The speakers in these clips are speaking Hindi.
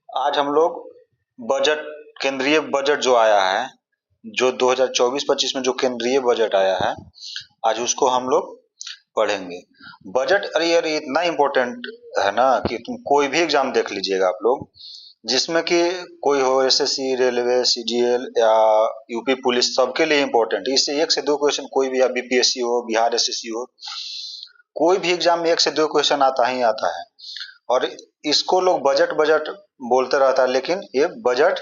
आज हम लोग बजट केंद्रीय बजट जो आया है, जो 2024-25 में जो केंद्रीय बजट आया है, आज उसको हम लोग पढ़ेंगे। बजट अरे इतना इम्पोर्टेंट है ना कि तुम कोई भी एग्जाम देख लीजिएगा आप लोग, जिसमें कि कोई हो एसएससी, रेलवे, सीजीएल या यूपी पुलिस, सबके लिए इम्पोर्टेंट है। इससे 1 से 2 क्वेश्चन कोई भी, या बीपीएससी हो, बिहार एसएससी हो, कोई भी एग्जाम में 1 से 2 क्वेश्चन आता ही आता है। और इसको लोग बजट बजट बोलते रहता है, लेकिन ये बजट,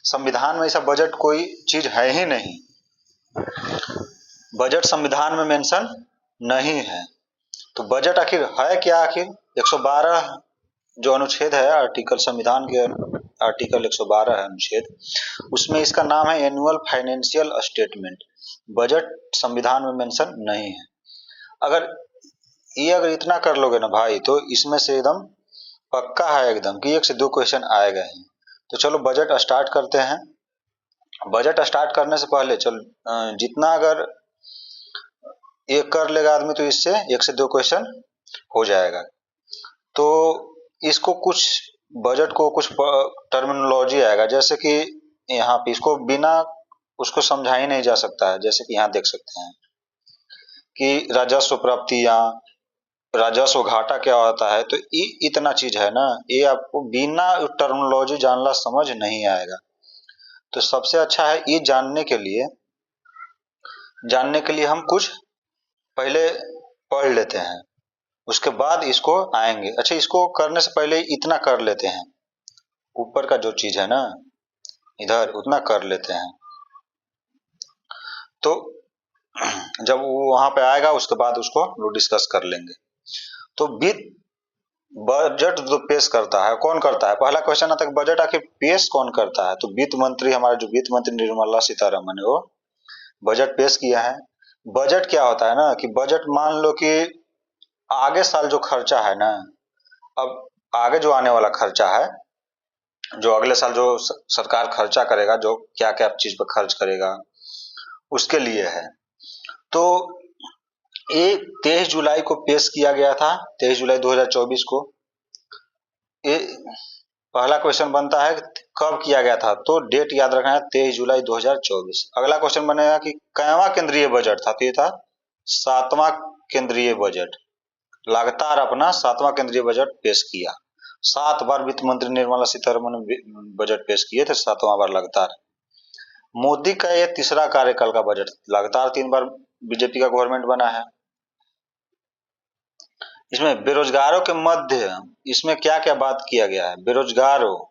संविधान में ऐसा बजट कोई चीज है ही नहीं। बजट संविधान में मेंशन नहीं है। तो बजट आखिर है क्या? आखिर 112 जो अनुच्छेद है आर्टिकल, संविधान के आर्टिकल 112 है अनुच्छेद, उसमें इसका नाम है एनुअल फाइनेंशियल स्टेटमेंट। बजट संविधान में मेंशन नहीं है। अगर इतना कर लोगे ना भाई, तो इसमें से एकदम पक्का है एकदम कि 1 से 2 क्वेश्चन आएगा ही। तो चलो बजट स्टार्ट करते हैं। बजट स्टार्ट करने से पहले जितना अगर ये कर लेगा आदमी, तो इससे 1 से 2 क्वेश्चन हो जाएगा। तो इसको कुछ, बजट को कुछ टर्मिनोलॉजी आएगा, जैसे कि यहाँ पे इसको बिना उसको समझा ही नहीं जा सकता है। जैसे कि यहाँ देख सकते हैं कि राजस्व प्राप्ति या राजस्व घाटा क्या होता है। तो ये इतना चीज है ना, ये आपको बिना टर्मिनोलॉजी जानना समझ नहीं आएगा। तो सबसे अच्छा है ये जानने के लिए हम कुछ पहले पढ़ लेते हैं, उसके बाद इसको आएंगे। अच्छा, इसको करने से पहले इतना कर लेते हैं, ऊपर का जो चीज है ना इधर, उतना कर लेते हैं। तो जब वो वहां पे आएगा, उसके बाद उसको लोग डिस्कस कर लेंगे। तो वित्त बजट जो पेश करता है, कौन करता है? पहला क्वेश्चन आता है बजट आखिर पेश कौन करता है? तो वित्त मंत्री, हमारे जो वित्त मंत्री निर्मला सीतारमन है, वो बजट पेश किया है। बजट क्या होता है ना कि बजट, मान लो कि आगे साल जो खर्चा है ना, अब आगे जो आने वाला खर्चा है, जो अगले साल जो सरकार खर्चा करेगा, जो क्या क्या चीज पर खर्च करेगा, उसके लिए है। तो ये 23 जुलाई को पेश किया गया था, 23 जुलाई 2024 को। ये पहला क्वेश्चन बनता है कब किया गया था, तो डेट याद रखना है, 23 जुलाई 2024। अगला क्वेश्चन बनेगा कि कयवां केंद्रीय बजट था, तो ये था 7वां केंद्रीय बजट। लगातार अपना 7वां केंद्रीय बजट पेश किया। 7 बार वित्त मंत्री निर्मला सीतारमन ने बजट पेश किए थे, 7वां बार लगातार। मोदी का ये तीसरा कार्यकाल का बजट, लगातार 3 बार बीजेपी का गवर्नमेंट बना है। इसमें बेरोजगारों के मध्य, इसमें क्या क्या बात किया गया है? बेरोजगारों,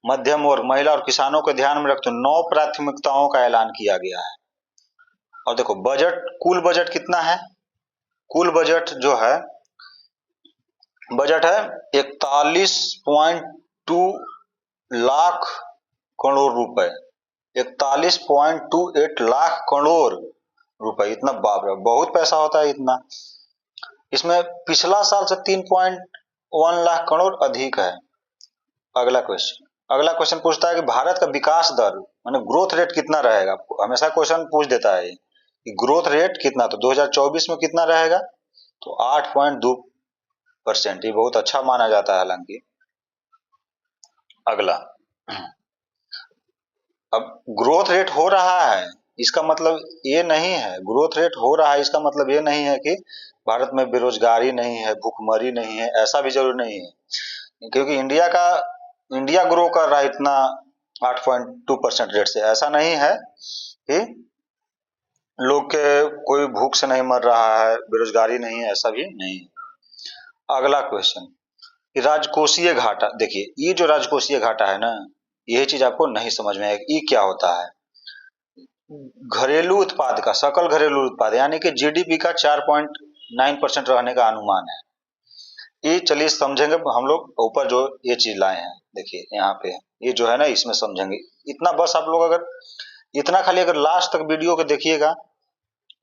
मध्यम वर्ग, महिला और किसानों को ध्यान में रखते हुए 9 प्राथमिकताओं का ऐलान किया गया है। और देखो बजट, कुल बजट कितना है? कुल बजट जो है, बजट है 41.2 लाख करोड़ रुपए, 41.28 लाख करोड़ रुपए। इतना, बाप रे, बहुत पैसा होता है इतना। इसमें पिछला साल से 3.1 लाख करोड़ अधिक है। अगला क्वेश्चन पूछता है कि भारत का विकास दर, माने ग्रोथ रेट कितना रहेगा? हमेशा क्वेश्चन पूछ देता है कि ग्रोथ रेट कितना, तो 2024 में कितना रहेगा? तो 8.2%। ये बहुत अच्छा माना जाता है हालांकि। अगला, अब ग्रोथ रेट हो रहा है, इसका मतलब ये नहीं है, ग्रोथ रेट हो रहा है इसका मतलब ये नहीं है कि भारत में बेरोजगारी नहीं है, भूखमरी नहीं है, ऐसा भी जरूर नहीं है। क्योंकि इंडिया ग्रो कर रहा है इतना 8.2% रेट से। ऐसा नहीं है कि लोग के कोई भूख से नहीं मर रहा है, बेरोजगारी नहीं है, ऐसा भी नहीं। अगला क्वेश्चन, राजकोषीय घाटा। देखिए, ये जो राजकोषीय घाटा है ना, यही चीज आपको नहीं समझ में आएगी, ये क्या होता है? घरेलू उत्पाद का, सकल घरेलू उत्पाद, यानी कि जीडीपी का 4.9% रहने का अनुमान है। ये चलिए समझेंगे हम लोग, ऊपर जो ये चीज लाए हैं, देखिए यहाँ पे ये जो है ना, इसमें समझेंगे। इतना बस आप लोग अगर इतना खाली अगर लास्ट तक वीडियो को देखिएगा,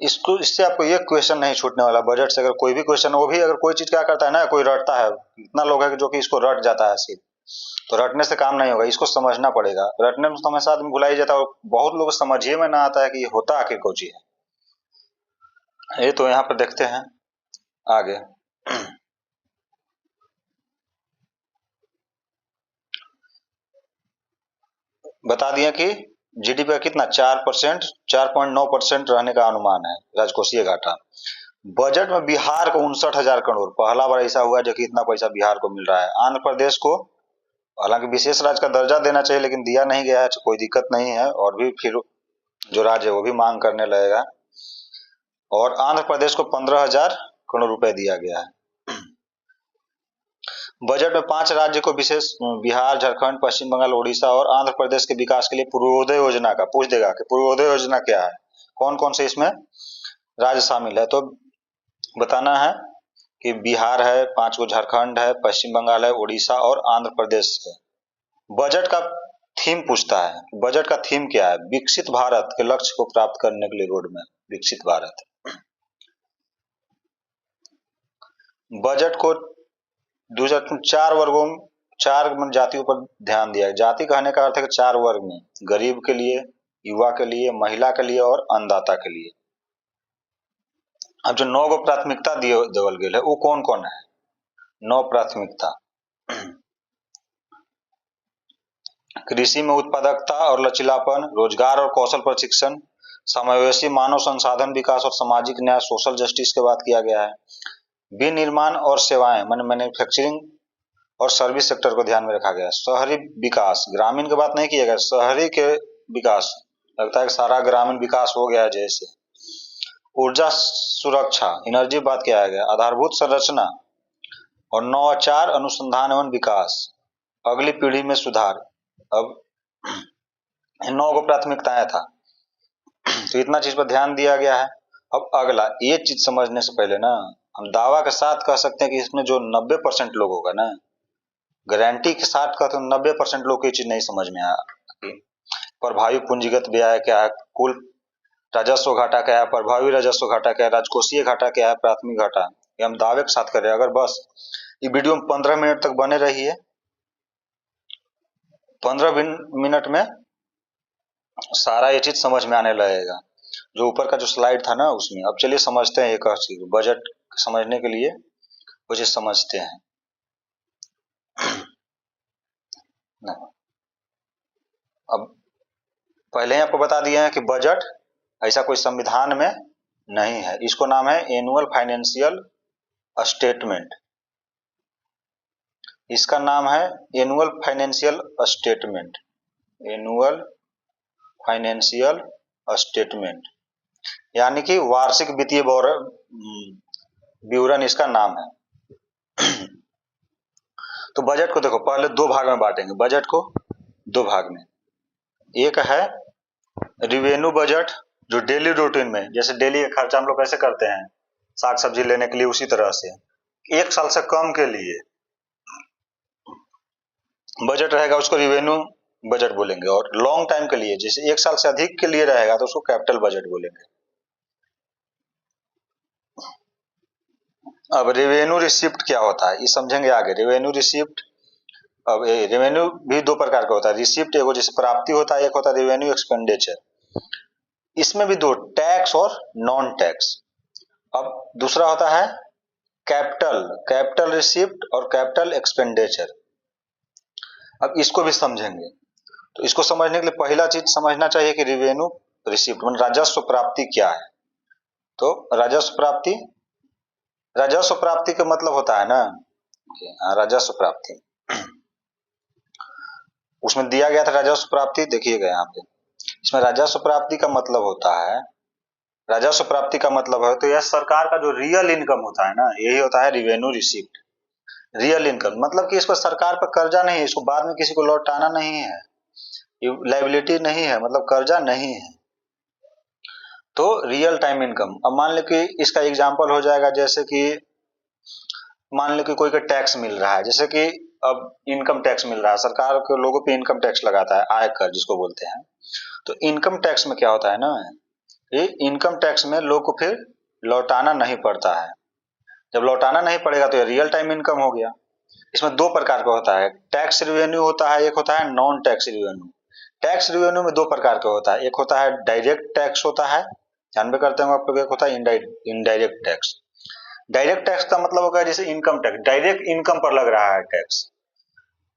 इसको, इससे आपको एक क्वेश्चन नहीं छूटने वाला बजट से। अगर कोई भी क्वेश्चन, वो भी अगर कोई चीज क्या करता है ना, कोई रटता है, इतना लोग है जो कि इसको रट जाता है सिर्फ, तो रटने से काम नहीं होगा, इसको समझना पड़ेगा। रटने में तो हमेशा आदमी भुला ही जाता है, और बहुत लोग समझिए में ना आता है कि ये होता आखिर कौन चीज है। ये तो यहाँ पर देखते हैं आगे। बता दिया कि जीडीपी का कितना 4%, 4.9% रहने का अनुमान है राजकोषीय घाटा। बजट में बिहार को 59,000 करोड़, पहला बार ऐसा हुआ जो कि इतना पैसा बिहार को मिल रहा है। आंध्र प्रदेश को हालांकि विशेष राज्य का दर्जा देना चाहिए लेकिन दिया नहीं गया है, तो कोई दिक्कत नहीं है, और भी फिर जो राज्य है वो भी मांग करने लगेगा। और आंध्र प्रदेश को 15,000 करोड़ रुपए दिया गया है। बजट में 5 राज्य को विशेष, बिहार, झारखंड, पश्चिम बंगाल, उड़ीसा और आंध्र प्रदेश के विकास के लिए पूर्वोदय योजना का पूछ देगा कि पूर्वोदय योजना क्या है, कौन कौन से इसमें राज्य शामिल है। तो बताना है कि बिहार है, 5 को झारखंड है, पश्चिम बंगाल है, उड़ीसा और आंध्र प्रदेश है। बजट का थीम पूछता है, बजट का थीम क्या है? विकसित भारत के लक्ष्य को प्राप्त करने के लिए रोड मैप, विकसित भारत। बजट को 4 वर्गों, 4 जातियों पर ध्यान दिया है। जाति कहने का अर्थ है कि 4 वर्ग में, गरीब के लिए, युवा के लिए, महिला के लिए और अन्नदाता के लिए। अब जो 9 गो प्राथमिकता देवल गेल है वो कौन कौन है? 9 प्राथमिकता। कृषि में उत्पादकता और लचीलापन, रोजगार और कौशल प्रशिक्षण, समावेशी मानव संसाधन विकास और सामाजिक न्याय, सोशल जस्टिस की बात किया गया है। विनिर्माण और सेवाएं, मैन्युफैक्चरिंग और सर्विस सेक्टर को ध्यान में रखा गया है। शहरी विकास, ग्रामीण की बात नहीं किया गया, शहरी के विकास, लगता है कि सारा ग्रामीण विकास हो गया है जैसे। ऊर्जा सुरक्षा, एनर्जी बात किया गया। आधारभूत संरचना और नवाचार, अनुसंधान एवं विकास, अगली पीढ़ी में सुधार। अब 9 गो प्राथमिकताएं था, तो इतना चीज पर ध्यान दिया गया है। अब अगला, ये चीज समझने से पहले ना हम दावा के साथ कह सकते हैं कि इसमें जो 90% लोग होगा ना, गारंटी के साथ कहते हैं 90% लोग को ये चीज नहीं समझ में आया। प्रभावी पूंजीगत व्यय क्या है, कुल राजस्व घाटा क्या है, प्रभावी राजस्व घाटा क्या है, राजकोषीय घाटा क्या है, प्राथमिक घाटा, ये हम दावे के साथ करें। अगर बस ये वीडियो में 15 मिनट तक बने रहिए, 15 मिनट में सारा ये चीज समझ में आने लगेगा। जो ऊपर का जो स्लाइड था ना उसमें, अब चलिए समझते हैं एक चीज, बजट समझने के लिए वो चीज समझते हैं। अब पहले ही आपको बता दिए हैं कि बजट ऐसा कोई संविधान में नहीं है, इसको नाम है एनुअल फाइनेंशियल स्टेटमेंट। इसका नाम है annual financial statement, annual financial statement, यानी कि वार्षिक वित्तीय विवरण इसका नाम है। तो बजट को देखो पहले 2 भाग में बांटेंगे, बजट को 2 भाग में। एक है रिवेन्यू बजट, जो डेली रूटीन में, जैसे डेली का खर्चा हम लोग कैसे करते हैं साग सब्जी लेने के लिए, उसी तरह से 1 साल से कम के लिए बजट रहेगा, उसको रिवेन्यू बजट बोलेंगे। और लॉन्ग टाइम के लिए, जैसे 1 साल से अधिक के लिए रहेगा तो उसको कैपिटल बजट बोलेंगे। अब रेवेन्यू रिसिप्ट क्या होता है ये समझेंगे आगे। रेवेन्यू रिसिप्ट, अब रेवेन्यू भी 2 प्रकार का होता है। रिसिप्ट एगो जैसे प्राप्ति होता है, एक होता है रेवेन्यू एक्सपेंडिचर। इसमें भी 2, टैक्स और नॉन टैक्स। अब दूसरा होता है कैपिटल, कैपिटल रिसिप्ट और कैपिटल एक्सपेंडिचर। अब इसको भी समझेंगे। तो इसको समझने के लिए पहला चीज समझना चाहिए कि रेवेन्यू रिसिप्ट मतलब राजस्व प्राप्ति क्या है। तो राजस्व प्राप्ति, राजस्व प्राप्ति का मतलब होता है ना, राजस्व प्राप्ति उसमें दिया गया था राजस्व प्राप्ति, देखिएगा यहाँ पे। इसमें राजस्व प्राप्ति का मतलब होता है, राजस्व प्राप्ति का मतलब है तो यह सरकार का जो रियल इनकम होता है ना, यही होता है रेवेन्यू रिसिप्ट। रियल इनकम मतलब कि इसको सरकार पर कर्जा नहीं है, इसको बाद में किसी को लौटाना नहीं है, ये लाइबिलिटी नहीं है, मतलब कर्जा नहीं है। तो रियल टाइम इनकम, अब मान लो कि इसका एग्जांपल हो जाएगा, जैसे कि मान लो कि कोई का टैक्स मिल रहा है, जैसे कि अब इनकम टैक्स मिल रहा है, सरकार के लोगों पे इनकम टैक्स लगाता है, आयकर जिसको बोलते हैं। तो इनकम टैक्स में क्या होता है ना, ये इनकम टैक्स में लोग को फिर लौटाना नहीं पड़ता है। जब लौटाना नहीं पड़ेगा तो ये रियल टाइम इनकम हो गया। इसमें 2 प्रकार का होता है, टैक्स रिवेन्यू होता है, एक होता है non tax revenue. Tax revenue में 2 प्रकार का होता है, एक होता है डायरेक्ट टैक्स होता है, ध्यान में करते हैं आप लोग, एक होता है इनडायरेक्ट टैक्स। डायरेक्ट टैक्स का मतलब होगा जैसे इनकम टैक्स, डायरेक्ट इनकम पर लग रहा है टैक्स।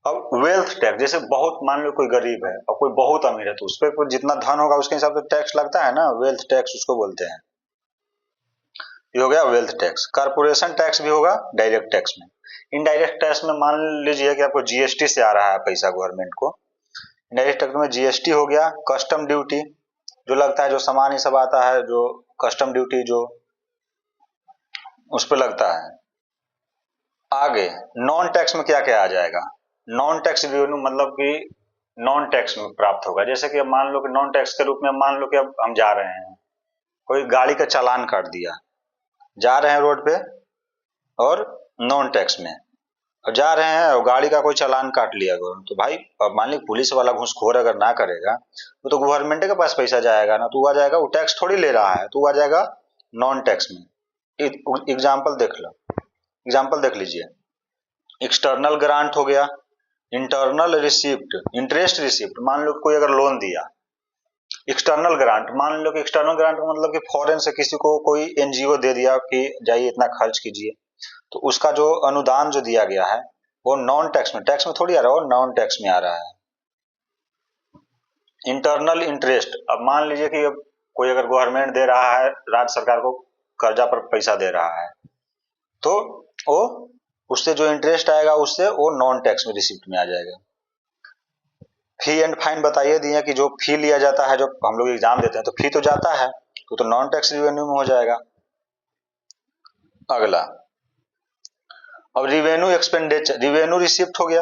अब वेल्थ टैक्स, जैसे बहुत मान लो कोई गरीब है और कोई बहुत अमीर है, तो उस पर जितना धन होगा उसके हिसाब से टैक्स लगता है ना, वेल्थ टैक्स उसको बोलते हैं। ये हो गया वेल्थ टैक्स। कारपोरेशन टैक्स भी होगा डायरेक्ट टैक्स में। इनडायरेक्ट टैक्स में मान लीजिए कि आपको जीएसटी से आ रहा है पैसा गवर्नमेंट को, इनडायरेक्ट टैक्स में जीएसटी हो गया, कस्टम ड्यूटी जो लगता है, जो सामान ये सब आता है, जो कस्टम ड्यूटी जो उस पर लगता है। आगे नॉन टैक्स में क्या क्या आ जाएगा? नॉन टैक्स रेवेन्यू मतलब कि नॉन टैक्स में प्राप्त होगा। जैसे कि अब मान लो कि नॉन टैक्स के रूप में मान लो कि अब हम जा रहे हैं, कोई गाड़ी का चालान काट दिया, जा रहे हैं रोड पे और नॉन टैक्स में, और जा रहे हैं और गाड़ी का कोई चालान काट लिया गवर्नमेंट, तो भाई अब मान ली पुलिस वाला घूसखोर अगर ना करेगा वो तो गवर्नमेंट के पास पैसा जाएगा ना, तो वो आ जाएगा, वो टैक्स थोड़ी ले रहा है, तो वो आ जाएगा नॉन टैक्स में। एग्जाम्पल देख लो, एग्जाम्पल देख लीजिए। एक्सटर्नल ग्रांट हो गया, इंटरनल रिसिप्ट, इंटरेस्ट रिसिप्ट, मान लो कोई अगर लोन दिया। एक्सटर्नल ग्रांट, मान लो कि एक्सटर्नल ग्रांट मतलब कि फॉरेन से किसी को कोई एनजीओ दे दिया कि जाइए इतना खर्च कीजिए, तो उसका जो अनुदान जो दिया गया है वो नॉन टैक्स में, टैक्स में थोड़ी आ रहा है, वो नॉन टैक्स में आ रहा है। इंटरनल इंटरेस्ट, अब मान लीजिए कि अब कोई अगर गवर्नमेंट दे रहा है राज्य सरकार को, कर्जा पर पैसा दे रहा है, तो वो उससे जो इंटरेस्ट आएगा उससे वो नॉन टैक्स में रिसिप्ट में आ जाएगा। फी एंड फाइन बताइए दिए कि जो फी लिया जाता है, जो हम लोग एग्जाम देते हैं तो फी तो जाता है, तो नॉन टैक्स रिवेन्यू में हो जाएगा। अगला, अब रिवेन्यू एक्सपेंडिचर, रिवेन्यू रिसिप्ट हो गया।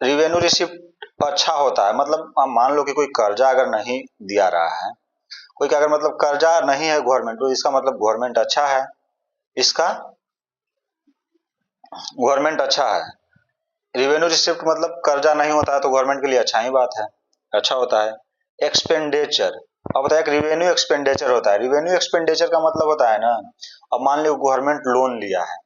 रिवेन्यू रिसिप्ट अच्छा होता है, मतलब आप मान लो कि कोई कर्जा अगर नहीं दिया रहा है, कोई का अगर मतलब कर्जा नहीं है गवर्नमेंट, तो इसका मतलब गवर्नमेंट अच्छा है, इसका गवर्नमेंट अच्छा है। रिवेन्यू रिसिप्ट मतलब कर्जा नहीं होता है तो गवर्नमेंट के लिए अच्छा ही बात है, अच्छा होता है। एक्सपेंडिचर, अब बताया कि रिवेन्यू एक्सपेंडिचर होता है। रिवेन्यू एक्सपेंडिचर का मतलब होता है ना, अब मान लो गवर्नमेंट लोन लिया है,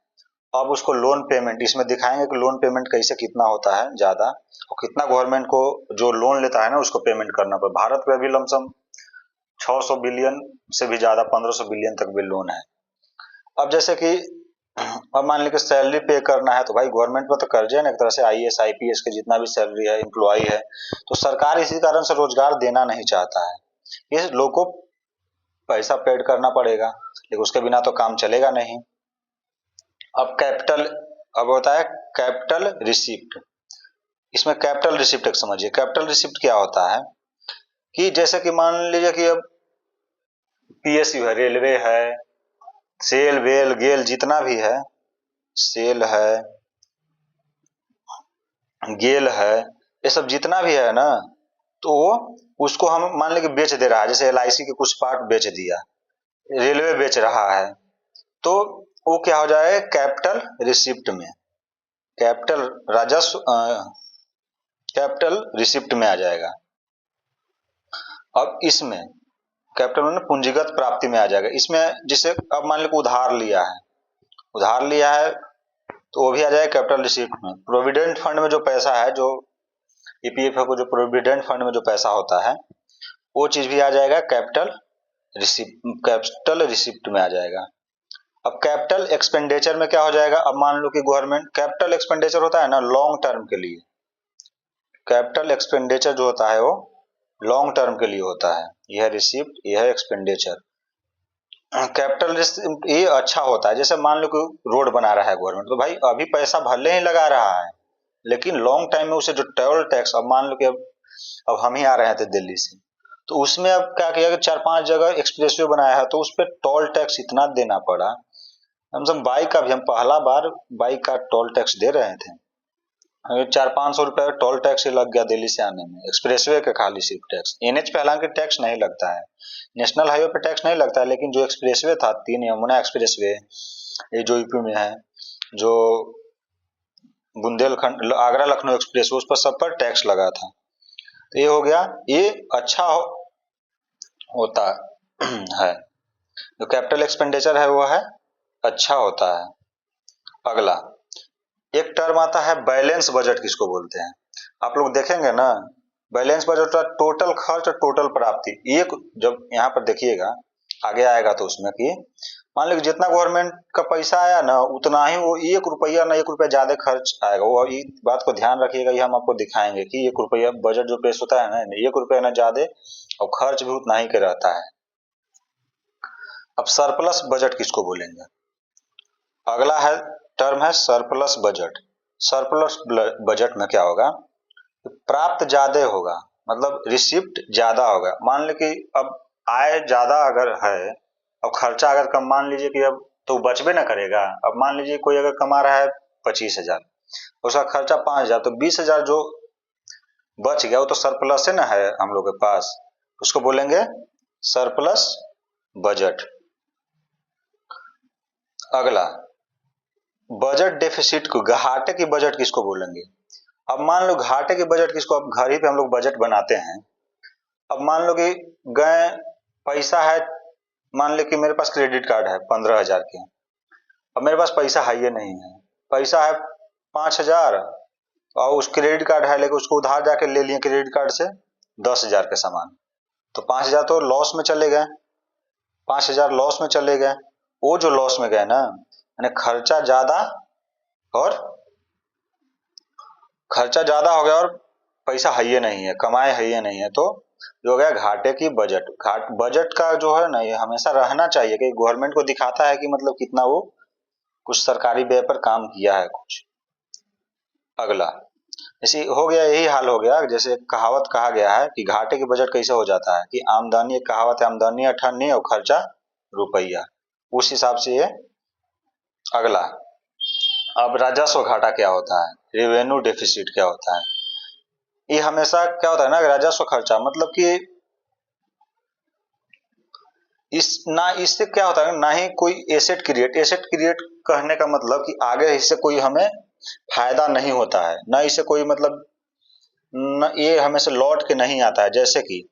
अब उसको लोन पेमेंट इसमें दिखाएंगे कि लोन पेमेंट कैसे कितना होता है ज्यादा, और कितना गवर्नमेंट को जो लोन लेता है ना उसको पेमेंट करना पड़े। भारत में अभी लमसम 600 बिलियन से भी ज्यादा, 1500 बिलियन तक भी लोन है। अब जैसे कि अब मान लीजिए सैलरी पे करना है, तो भाई गवर्नमेंट में तो कर्जे है ना एक तरह से, आईएएस आईपीएस के जितना भी सैलरी है, एम्प्लॉय है, तो सरकार इसी कारण से रोजगार देना नहीं चाहता है, इस लोग को पैसा पेड करना पड़ेगा, लेकिन उसके बिना तो काम चलेगा नहीं। अब कैपिटल, अब होता है कैपिटल रिसिप्ट। इसमें कैपिटल रिसिप्ट एक समझिए, कैपिटल रिसिप्ट क्या होता है कि जैसे कि मान लीजिए कि अब पीएसयू है, रेलवे है, सेल वेल गेल जितना भी है, सेल है, गेल है, ये सब जितना भी है ना, तो वो उसको हम मान लें कि बेच दे रहा है, जैसे एलआईसी के कुछ पार्ट बेच दिया, रेलवे बेच रहा है, तो वो क्या हो जाए कैपिटल रिसिप्ट में, कैपिटल राजस्व, कैपिटल रिसिप्ट में आ जाएगा। अब इसमें कैपिटल में पूंजीगत प्राप्ति में आ जाएगा। इसमें जिसे अब मान लो उधार लिया है, उधार लिया है तो वो भी आ जाएगा कैपिटल रिसिप्ट में। प्रोविडेंट फंड में जो पैसा है, जो ईपीएफओ को जो प्रोविडेंट फंड में जो पैसा होता है, वो चीज भी आ जाएगा कैपिटल रिसिप्ट, कैपिटल रिसिप्ट में आ जाएगा। अब कैपिटल एक्सपेंडिचर में क्या हो जाएगा, अब मान लो कि गवर्नमेंट, कैपिटल एक्सपेंडिचर होता है ना लॉन्ग टर्म के लिए, कैपिटल एक्सपेंडिचर जो होता है वो लॉन्ग टर्म के लिए होता है, यह रिसिप्ट, यह एक्सपेंडिचर। कैपिटल ये अच्छा होता है, जैसे मान लो कि रोड बना रहा है गवर्नमेंट, तो भाई अभी पैसा भले ही लगा रहा है, लेकिन लॉन्ग टाइम में उसे जो टोल टैक्स, अब मान लो कि अब हम ही आ रहे थे दिल्ली से, तो उसमें अब क्या किया कि 4-5 जगह एक्सप्रेसवे बनाया है, तो उस पर टोल टैक्स इतना देना पड़ा। हम सब बाइक का भी, हम पहला बार बाइक का टोल टैक्स दे रहे थे, 400-500 रुपए टोल टैक्स ही लग गया दिल्ली से आने में, एक्सप्रेसवे का खाली सिर्फ टैक्स। एनएच पे हालांकि टैक्स नहीं लगता है, नेशनल हाईवे पे टैक्स नहीं लगता है, लेकिन जो एक्सप्रेसवे था, 3 यमुना एक्सप्रेसवे, ये जो यूपी में है, जो बुंदेलखंड आगरा लखनऊ एक्सप्रेस, उस पर सब पर टैक्स लगा था। तो ये हो गया, ये अच्छा होता है, जो कैपिटल एक्सपेंडिचर है वो है अच्छा होता है। अगला एक टर्म आता है बैलेंस बजट, किसको बोलते हैं, आप लोग देखेंगे ना, बैलेंस बजट का टोटल खर्च और टोटल प्राप्ति, एक जब यहाँ पर देखिएगा आगे आएगा तो उसमें कि मान लो कि जितना गवर्नमेंट का पैसा आया ना उतना ही वो 1 रुपया ना 1 रुपया ज्यादा खर्च आएगा। वो ये बात को ध्यान रखिएगा, ये हम आपको दिखाएंगे कि 1 रुपया बजट जो पेश होता है ना 1 रुपया ना ज्यादा और खर्च भी उतना ही का रहता है। अब सरप्लस बजट किसको बोलेंगे? अगला है टर्म है सरप्लस बजट। सरप्लस बजट में क्या होगा? प्राप्त ज्यादा होगा, मतलब रिसिप्ट ज्यादा होगा। मान ली कि अब आय ज्यादा अगर है और खर्चा अगर कम, मान लीजिए कि अब तो बचबे ना करेगा। अब मान लीजिए कोई अगर कमा रहा है 25,000, उसका खर्चा 5,000, तो 20,000 जो बच गया वो तो सरप्लस है ना, है हम लोग के पास, उसको बोलेंगे सरप्लस बजट। अगला बजट डेफिसिट को, घाटे की बजट किसको बोलेंगे? अब मान लो घाटे की बजट किसको, अब घर ही पे हम लोग बजट बनाते हैं। अब मान लो कि गए पैसा है, मान लो कि मेरे पास क्रेडिट कार्ड है 15,000 के, अब मेरे पास पैसा है ये नहीं है, पैसा है 5,000 और उस क्रेडिट कार्ड है लेकिन उसको उधार जाके ले लिए क्रेडिट कार्ड से 10,000 के सामान, तो 5,000 तो लॉस में चले गए, 5,000 लॉस में चले गए। वो जो लॉस में गए ना, यानी खर्चा ज्यादा और खर्चा ज्यादा हो गया और पैसा है ये नहीं है, कमाए है ये नहीं है, तो जो हो गया घाटे की बजट। बजट का जो है ना ये हमेशा रहना चाहिए कि गवर्नमेंट को दिखाता है कि मतलब कितना वो कुछ सरकारी व्यय पर काम किया है कुछ। अगला जैसे हो गया, यही हाल हो गया, जैसे कहावत कहा गया है कि घाटे की बजट कैसे हो जाता है कि आमदनी, एक कहावत है, आमदनी अठन्नी और खर्चा रुपया, उस हिसाब से ये। अगला अब राजस्व घाटा क्या होता है, रेवेन्यू डेफिसिट क्या होता है? ये हमेशा क्या होता है ना, राजस्व खर्चा मतलब कि इस ना, इससे क्या होता है ना ही कोई एसेट क्रिएट कहने का मतलब कि आगे इससे कोई हमें फायदा नहीं होता है, ना इससे कोई मतलब न, ये हमें से लौट के नहीं आता है। जैसे कि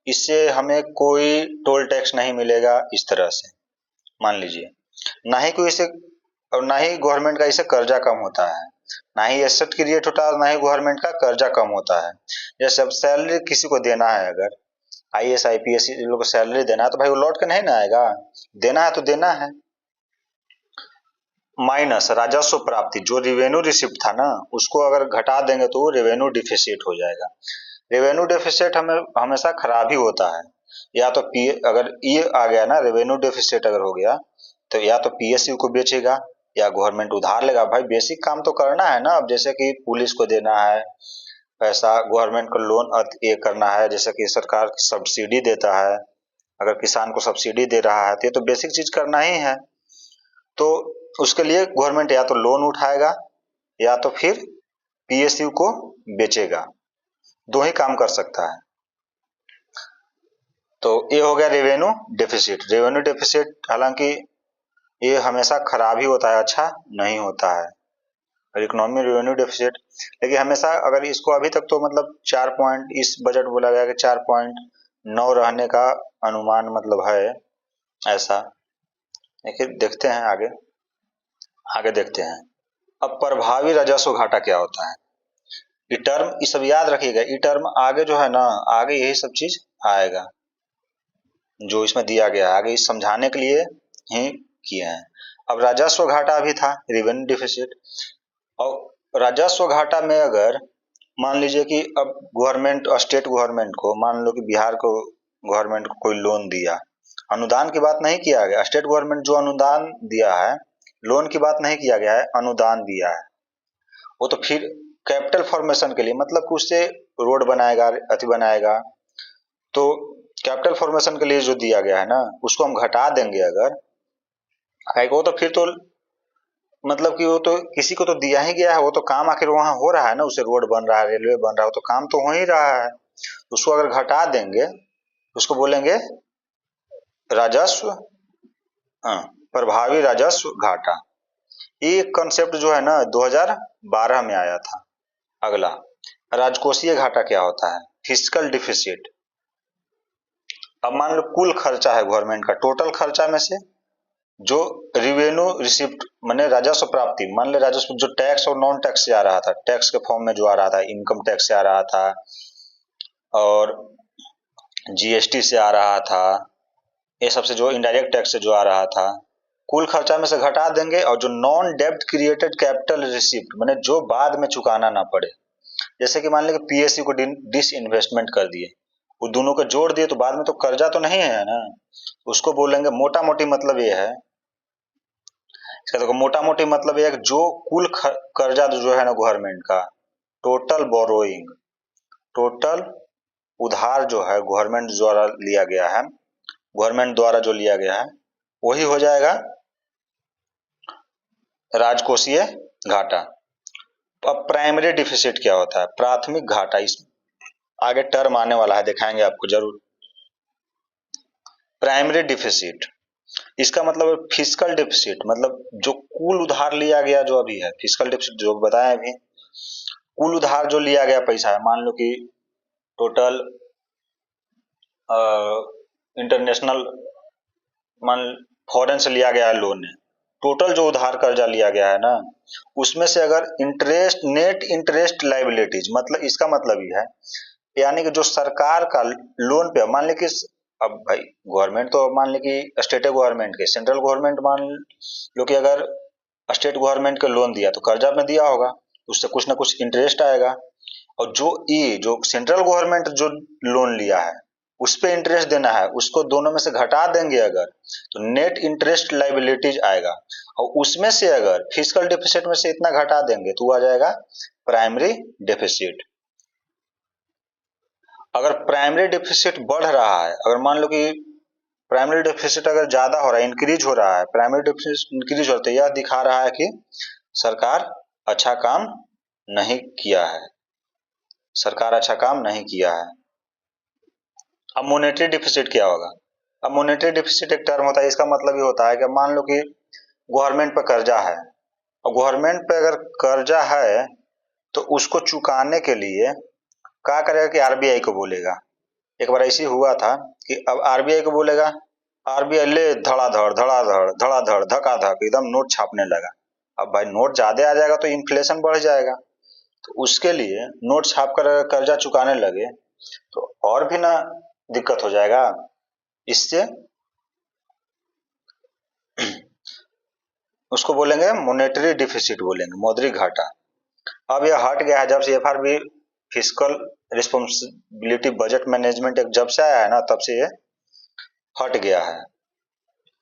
इससे हमें कोई टोल टैक्स नहीं मिलेगा इस तरह से, मान लीजिए, ना ही कोई इससे, और ना ही गवर्नमेंट का इससे कर्जा कम होता है, ना ही एसेट क्रिएट होता है, ना ही गवर्नमेंट का कर्जा कम होता है। जैसे अब सैलरी किसी को देना है, अगर आईएएस आईपीएस लोग को सैलरी देना है तो भाई वो लौट के नहीं ना आएगा, देना है तो देना है। माइनस राजस्व प्राप्ति, जो रेवेन्यू रिसिप्ट था ना उसको अगर घटा देंगे तो वो रेवेन्यू डिफिसिट हो जाएगा। रेवेन्यू डेफिसिट हमें हमेशा खराब ही होता है। या तो पी, अगर ये आ गया ना रेवेन्यू डेफिसिट अगर हो गया, तो या तो पीएसयू को बेचेगा या गवर्नमेंट उधार लेगा। भाई बेसिक काम तो करना है ना, अब जैसे कि पुलिस को देना है पैसा, गवर्नमेंट को लोन ये करना है, जैसे कि सरकार सब्सिडी देता है, अगर किसान को सब्सिडी दे रहा है तो ये तो बेसिक चीज करना ही है। तो उसके लिए गवर्नमेंट या तो लोन उठाएगा या तो फिर पीएसयू को बेचेगा, दो ही काम कर सकता है। तो ये हो गया रेवेन्यू डेफिसिट। रेवेन्यू डेफिसिट हालांकि ये हमेशा खराब ही होता है, अच्छा नहीं होता है इकोनॉमी रेवेन्यू डेफिसिट। लेकिन हमेशा अगर इसको अभी तक तो मतलब 4 पॉइंट, इस बजट बोला गया कि 4.9 रहने का अनुमान मतलब है ऐसा। लेकिन देखते हैं आगे, आगे देखते हैं। अब प्रभावी राजस्व घाटा क्या होता है? ये टर्म, ये सब याद रखिएगा, ये टर्म आगे जो है ना, आगे यही सब चीज आएगा जो इसमें दिया गया है, आगे इस समझाने के लिए ही किए हैं। अब राजस्व घाटा भी था, रेवेन्यू डिफिसिट। और राजस्व घाटा में अगर मान लीजिए कि अब गवर्नमेंट, स्टेट गवर्नमेंट को, मान लो कि बिहार को गवर्नमेंट को कोई लोन दिया, अनुदान की बात नहीं किया गया, स्टेट गवर्नमेंट जो अनुदान दिया है, लोन की बात नहीं किया गया है, अनुदान दिया है, वो तो फिर कैपिटल फॉर्मेशन के लिए, मतलब कि उससे रोड बनाएगा, अति बनाएगा, तो कैपिटल फॉर्मेशन के लिए जो दिया गया है ना उसको हम घटा देंगे अगर, वो तो फिर तो मतलब कि वो तो किसी को तो दिया ही गया है, वो तो काम आखिर वहां हो रहा है ना, उसे रोड बन रहा है, रेलवे बन रहा है, वो तो काम तो हो ही रहा है। उसको अगर घटा देंगे उसको बोलेंगे राजस्व, प्रभावी राजस्व घाटा। ये कंसेप्ट जो है ना 2012 में आया था। अगला राजकोषीय घाटा क्या होता है? Physical deficit. अब मान लो कुल खर्चा है गवर्नमेंट का, टोटल खर्चा में से जो रिवेन्यू रिसिप्ट माने राजस्व प्राप्ति, मान ले राजस्व जो टैक्स और नॉन टैक्स से आ रहा था, टैक्स के फॉर्म में जो आ रहा था, इनकम टैक्स से आ रहा था और जीएसटी से आ रहा था, ये सबसे जो इनडायरेक्ट टैक्स से जो आ रहा था, कुल खर्चा में से घटा देंगे, और जो नॉन डेब्ट क्रिएटेड कैपिटल रिसिप्ट मैंने जो बाद में चुकाना ना पड़े, जैसे कि मान लीजिए पीएसयू को डिस इन्वेस्टमेंट कर दिए, वो दोनों को जोड़ दिए, तो बाद में तो कर्जा तो नहीं है ना, उसको बोलेंगे मोटा मोटी मतलब ये है, इसका देखो मोटा मोटी मतलब ये है कि जो कुल कर्जा जो है ना गवर्नमेंट का, टोटल बोरोइंग, टोटल उधार जो है गवर्नमेंट द्वारा लिया गया है, गवर्नमेंट द्वारा जो लिया गया है वही हो जाएगा राजकोषीय घाटा। अब प्राइमरी डिफिसिट क्या होता है, प्राथमिक घाटा, इस आगे टर्म आने वाला है, दिखाएंगे आपको जरूर। प्राइमरी डिफिसिट, इसका मतलब फिस्कल डिफिसिट, मतलब जो कुल उधार लिया गया जो अभी है, फिस्कल डिफिसिट जो बताया अभी, कुल उधार जो लिया गया पैसा है, मान लो कि टोटल इंटरनेशनल मान फॉरेन से लिया गया है लोन, टोटल जो उधार कर्जा लिया गया है ना, उसमें से अगर इंटरेस्ट, नेट इंटरेस्ट लाइबिलिटीज, मतलब इसका मतलब ये है, यानी कि जो सरकार का लोन पे, मान ली कि अब भाई गवर्नमेंट तो मान ली कि स्टेट गवर्नमेंट के, सेंट्रल गवर्नमेंट मान लो कि अगर स्टेट गवर्नमेंट के लोन दिया तो कर्जा में दिया होगा, उससे कुछ ना कुछ इंटरेस्ट आएगा, और जो ये जो सेंट्रल गवर्नमेंट जो लोन लिया है उस पे इंटरेस्ट देना है, उसको दोनों में से घटा देंगे अगर, तो नेट इंटरेस्ट लाइबिलिटीज आएगा, और उसमें से अगर फिस्कल डेफिसिट में से इतना घटा देंगे तो आ जाएगा प्राइमरी डेफिसिट। अगर प्राइमरी डेफिसिट बढ़ रहा है, अगर मान लो कि प्राइमरी डेफिसिट अगर ज्यादा हो रहा है, इंक्रीज हो रहा है, प्राइमरी डेफिसिट इंक्रीज हो रहा है, तो यह दिखा रहा है कि सरकार अच्छा काम नहीं किया है, सरकार अच्छा काम नहीं किया है। अब मॉनेटरी डिफिसिट क्या होगा, अब मॉनेटरी डिफिसिट एक टर्म होता है, इसका मतलब ये होता है कि मान लो कि गवर्नमेंट पर कर्जा है, और गवर्नमेंट पे अगर कर्जा है तो उसको चुकाने के लिए क्या करेगा कि आरबीआई को बोलेगा। एक बार ऐसी हुआ था कि अब आरबीआई को बोलेगा, आरबीआई ले धड़ाधड़ धड़ाधड़ धड़ाधड़ धकाधक एकदम नोट छापने लगा। अब भाई नोट ज्यादा आ जाएगा तो इन्फ्लेशन बढ़ जाएगा, तो उसके लिए नोट छाप कर कर्जा चुकाने लगे तो और भी ना दिक्कत हो जाएगा। इससे उसको बोलेंगे मॉनेटरी डिफिसिट, बोलेंगे मौद्रिक घाटा। अब यह हट गया है जब से FRB fiscal responsibility budget management एक जब से आया है ना, तब से ये हट गया है।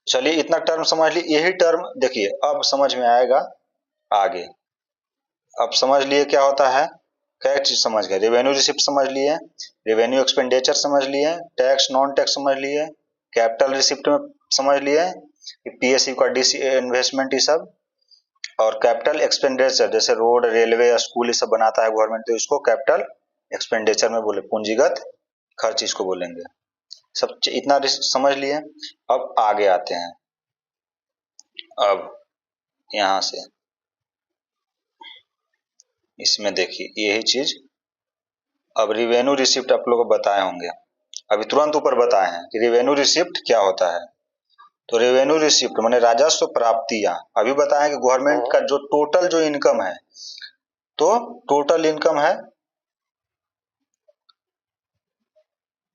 चलिए इतना टर्म समझ ली, यही टर्म देखिए अब समझ में आएगा आगे। अब समझ लिए क्या होता है, क्या चीज समझ गए, रेवेन्यू रिसिप्ट समझ लिए, रेवेन्यू एक्सपेंडिचर समझ लिए, टैक्स नॉन टैक्स समझ लिए, कैपिटल रिसिप्ट में समझ लिए कि पीएसयू का डीसी इन्वेस्टमेंट ये सब, और कैपिटल एक्सपेंडिचर जैसे रोड रेलवे स्कूल ये सब बनाता है गवर्नमेंट, तो इसको कैपिटल एक्सपेंडिचर में बोले, पूंजीगत खर्च इसको बोलेंगे। सब इतना समझ लिए। अब आगे आते हैं, अब यहां से इसमें देखिए यही चीज, अब रिवेन्यू रिसिप्ट आप लोगों को बताए होंगे, अभी तुरंत ऊपर बताए हैं कि रेवेन्यू रिसिप्ट क्या होता है। तो रेवेन्यू रिसिप्ट माने राजस्व प्राप्तियां, अभी बताया कि गवर्नमेंट का जो टोटल जो इनकम है, तो टोटल इनकम है